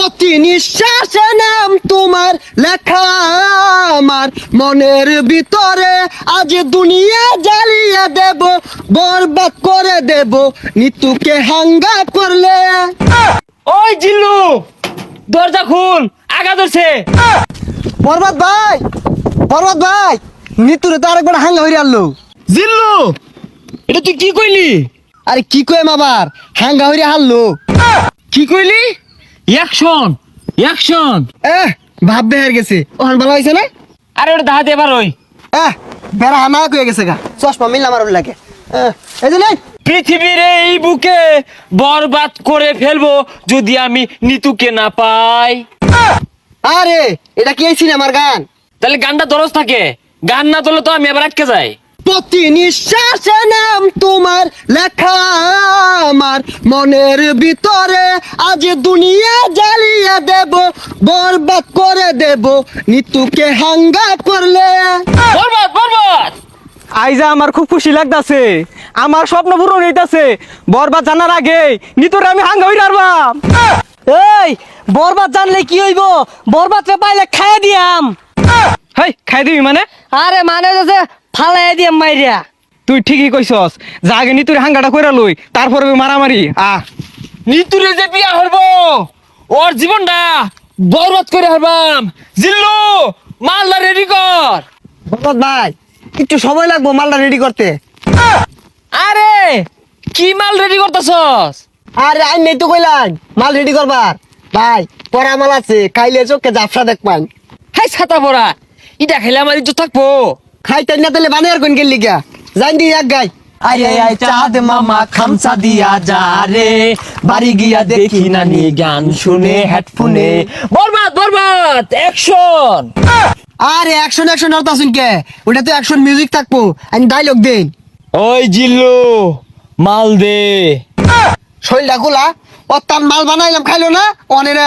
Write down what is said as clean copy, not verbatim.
প্রতি নিঃশ্বাসে নাম তোমার লেখা আমার মনের ভিতরে, আজ দুনিয়া জ্বালিয়ে দেব, বরবাদ করে দেব নিতুকে হাঙ্গা করলে। ওই জিল্লু, দরজা খুল, আগা ধরছে। বরবাদ ভাই, বরবাদ ভাই, নিতুরে তো আরেকবার হাঙ্গা হইরে আনলো। জিল্লু, এটা তুই কি কইলি? আরে কি কইম আবার, হাঙ্গা হইরে হারলো। কি কইলি? Action, action. ভাব বেহার গেছে, ওখান ভালো হয়েছে না? আরে ওটা দাহাতে এবার ওই বেড়া হানা কয়ে গেছে গা, চশমা মিললাম আর লাগে। এই যে নেই, পৃথিবীর এই বুকে বরবাদ করে ফেলবো যদি আমি নিতুকে না পাই। আরে এটা কি এই সিনেমার গান? তাহলে গানটা দরজ থাকে, গান না তোলে তো আমি আবার আটকে যাই। প্রতি নিঃশ্বাসে নাম তোমার লেখা আমার মনের ভিতরে, আজ দুনিয়া জ্বালিয়ে দেব, বরবাদ করে দেব নিতুকে হাঙ্গা করলে। বরবাদ, বরবাদ। আইজা আমার খুব খুশি লাগতাছে, আমার স্বপ্ন পূরণ হইতাছে। বরবাদ জানার আগে নিতরে আমি হাঙ্গা হই রারবাম। এই বরবাদ জানলে কি হইব? বরবাদ রে পাইলে খাইয়া দিয়াম। হেই, খাই দিবি মানে? আরে মানে যে ফালাই দিয়াম মাইরিয়া। তুই ঠিকই কইছস, যা আগে নিতুরে হাঙ্গাটা কইরা লই, তারপরে মারামারি। নিতুরে যে বিয়া হরবো, ওর জীবনটা বরবাদ করে হারবাম। জিল্লু, মালদা রেডি কর। বরবাদ ভাই, একটু সময় লাগবো মালটা রেডি করতে। আরে কি মাল রেডি করতেছস? আরে আই নেই তো কইলাম মাল রেডি করবার। ভাই পরা মাল আছে, খাইলে চোখে জাফরা দেখবান। হাই ছাতা পড়া, ইটা খেলে আমার ইজ্জত থাকবো। খাইতে না তাহলে বানিয়ার কোন গেলি গা, জান দি এক গাই। আরে আই চাঁদ মামা খামসা দিয়া যা রে, বাড়ি গিয়া দেখি নানি গান শুনে হেডফোনে। বরবাদ, বরবাদ, অ্যাকশন। আরে অ্যাকশন অ্যাকশন আর তাসুন কে, ওটা তো অ্যাকশন মিউজিক থাকবো, আমি ডায়লগ দেন। ওই জিল্লু, মাল দে। শৈলটা খোলা, ও তার মাল বানাইলাম খাইলো না, অনেরে